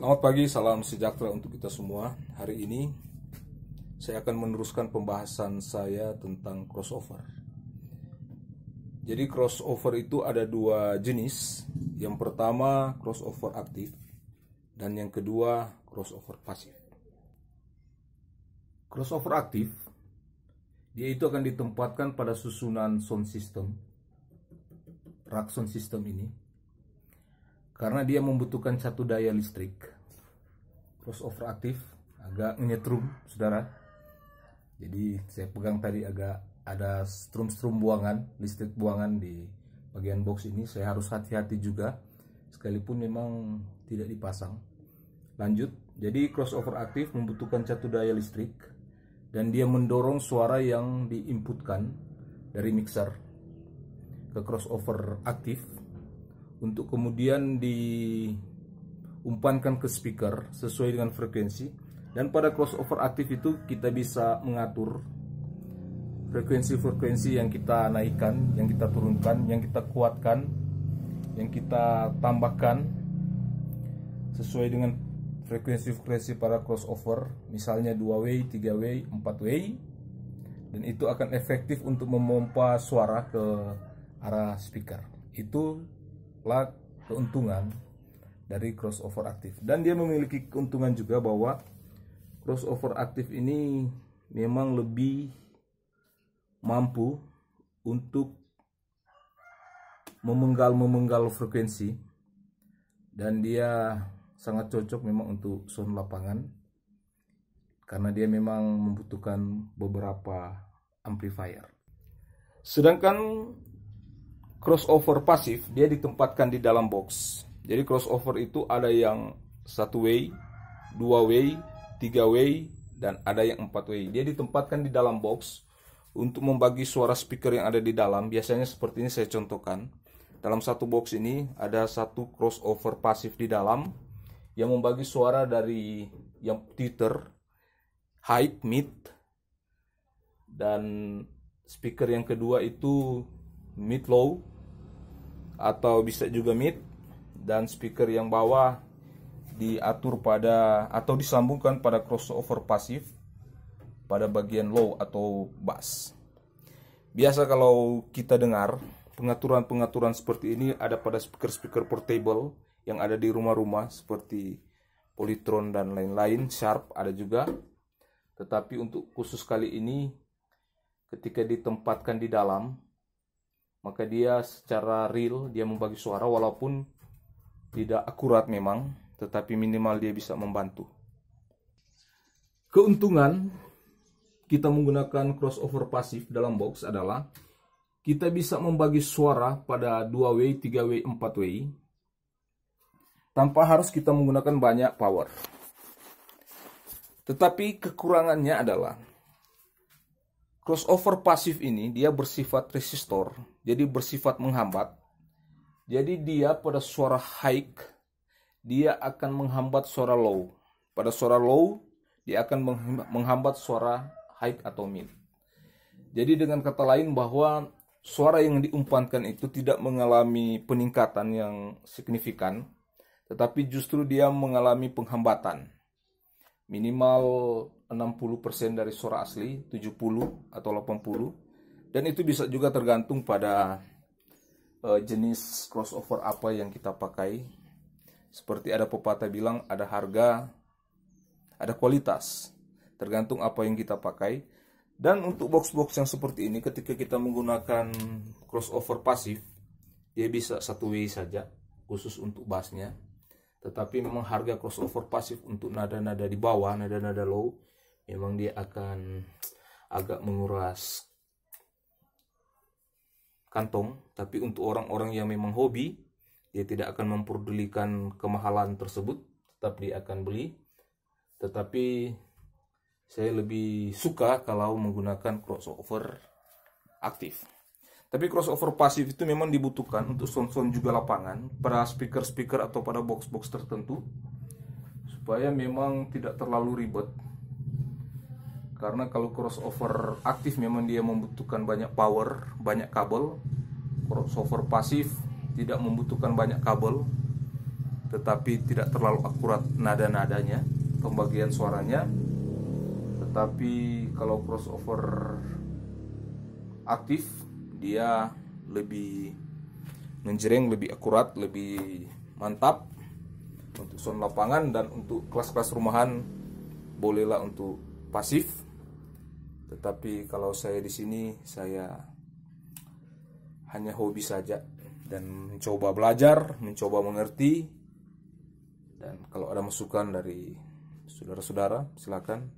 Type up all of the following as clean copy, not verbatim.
Selamat pagi, salam sejahtera untuk kita semua. Hari ini saya akan meneruskan pembahasan saya tentang crossover. Jadi crossover itu ada dua jenis. Yang pertama crossover aktif dan yang kedua crossover pasif. Crossover aktif dia itu akan ditempatkan pada susunan sound system, rak sound system ini, karena dia membutuhkan satu daya listrik. Crossover aktif agak menyetrum, saudara. Jadi saya pegang tadi agak ada strum buangan, listrik buangan di bagian box ini. Saya harus hati-hati juga, sekalipun memang tidak dipasang. Lanjut, jadi crossover aktif membutuhkan satu daya listrik dan dia mendorong suara yang diinputkan dari mixer ke crossover aktif untuk kemudian diumpankan ke speaker sesuai dengan frekuensi. Dan pada crossover aktif itu kita bisa mengatur frekuensi-frekuensi yang kita naikkan, yang kita turunkan, yang kita kuatkan, yang kita tambahkan sesuai dengan frekuensi-frekuensi pada crossover, misalnya 2W, 3W, 4W, dan itu akan efektif untuk memompa suara ke arah speaker. Itu keuntungan dari crossover aktif. Dan dia memiliki keuntungan juga bahwa crossover aktif ini memang lebih mampu untuk memenggal frekuensi, dan dia sangat cocok memang untuk sound lapangan karena dia memang membutuhkan beberapa amplifier. Sedangkan crossover pasif dia ditempatkan di dalam box. Jadi crossover itu ada yang 1W, 2W, 3W, dan ada yang 4W. Dia ditempatkan di dalam box untuk membagi suara speaker yang ada di dalam. Biasanya seperti ini saya contohkan. Dalam satu box ini ada satu crossover pasif di dalam yang membagi suara dari yang tweeter, high, mid, dan speaker yang kedua itu mid low atau bisa juga mid, dan speaker yang bawah diatur pada atau disambungkan pada crossover pasif pada bagian low atau bass. Biasa kalau kita dengar pengaturan-pengaturan seperti ini ada pada speaker-speaker portable yang ada di rumah-rumah seperti Polytron dan lain-lain, Sharp ada juga. Tetapi untuk khusus kali ini ketika ditempatkan di dalam, maka dia secara real dia membagi suara walaupun tidak akurat memang, tetapi minimal dia bisa membantu. Keuntungan kita menggunakan crossover pasif dalam box adalah kita bisa membagi suara pada 2W, 3W, 4W tanpa harus kita menggunakan banyak power. Tetapi kekurangannya adalah crossover pasif ini dia bersifat resistor, jadi bersifat menghambat. Jadi dia pada suara high dia akan menghambat suara low. Pada suara low dia akan menghambat suara high atau mid. Jadi dengan kata lain bahwa suara yang diumpankan itu tidak mengalami peningkatan yang signifikan, tetapi justru dia mengalami penghambatan. Minimal 60% dari suara asli, 70 atau 80. Dan itu bisa juga tergantung pada jenis crossover apa yang kita pakai. Seperti ada pepatah bilang ada harga, ada kualitas. Tergantung apa yang kita pakai. Dan untuk box-box yang seperti ini ketika kita menggunakan crossover pasif, dia bisa 1W saja khusus untuk bassnya. Tetapi memang harga crossover pasif untuk nada-nada di bawah, nada-nada low, memang dia akan agak menguras kantong. Tapi untuk orang-orang yang memang hobi, dia tidak akan memperdulikan kemahalan tersebut, tetap dia akan beli. Tetapi saya lebih suka kalau menggunakan crossover aktif. Tapi crossover pasif itu memang dibutuhkan untuk sound-sound juga lapangan, pada speaker-speaker atau pada box-box tertentu, supaya memang tidak terlalu ribet. Karena kalau crossover aktif memang dia membutuhkan banyak power, banyak kabel. Crossover pasif tidak membutuhkan banyak kabel, tetapi tidak terlalu akurat nada-nadanya, pembagian suaranya. Tetapi kalau crossover aktif, dia lebih menjreng, lebih akurat, lebih mantap untuk sound lapangan. Dan untuk kelas-kelas rumahan bolehlah untuk pasif. Tetapi kalau saya di sini, saya hanya hobi saja dan mencoba belajar, mencoba mengerti. Dan kalau ada masukan dari saudara-saudara, silakan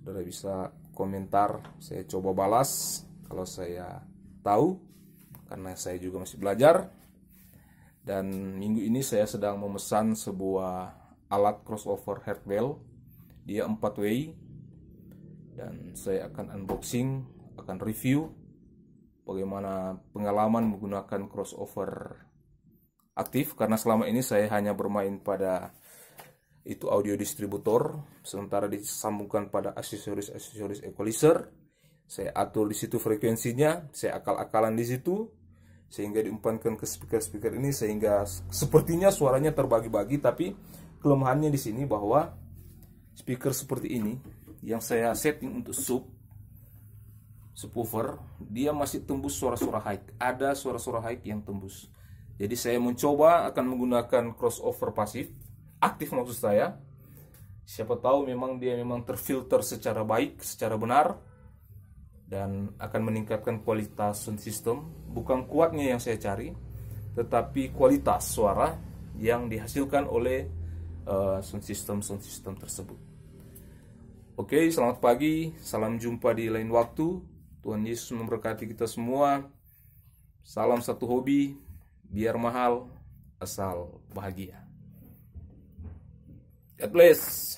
saudara bisa komentar, saya coba balas kalau saya tahu, karena saya juga masih belajar. Dan minggu ini saya sedang memesan sebuah alat crossover hardware, dia 4-way, dan saya akan unboxing, akan review bagaimana pengalaman menggunakan crossover aktif, karena selama ini saya hanya bermain pada itu audio distributor, sementara disambungkan pada aksesoris equalizer. Saya atur di situ frekuensinya, saya akal-akalan di situ sehingga diumpankan ke speaker ini, sehingga sepertinya suaranya terbagi-bagi. Tapi kelemahannya di sini bahwa speaker seperti ini yang saya setting untuk subwoofer, dia masih tembus suara-suara high. Ada suara-suara high yang tembus. Jadi saya mencoba akan menggunakan crossover pasif, aktif maksud saya. Siapa tahu memang dia memang terfilter secara baik, secara benar, dan akan meningkatkan kualitas sound system. Bukan kuatnya yang saya cari, tetapi kualitas suara yang dihasilkan oleh sound system tersebut. Oke, selamat pagi, salam jumpa di lain waktu. Tuhan Yesus memberkati kita semua. Salam satu hobi, biar mahal, asal bahagia. God bless.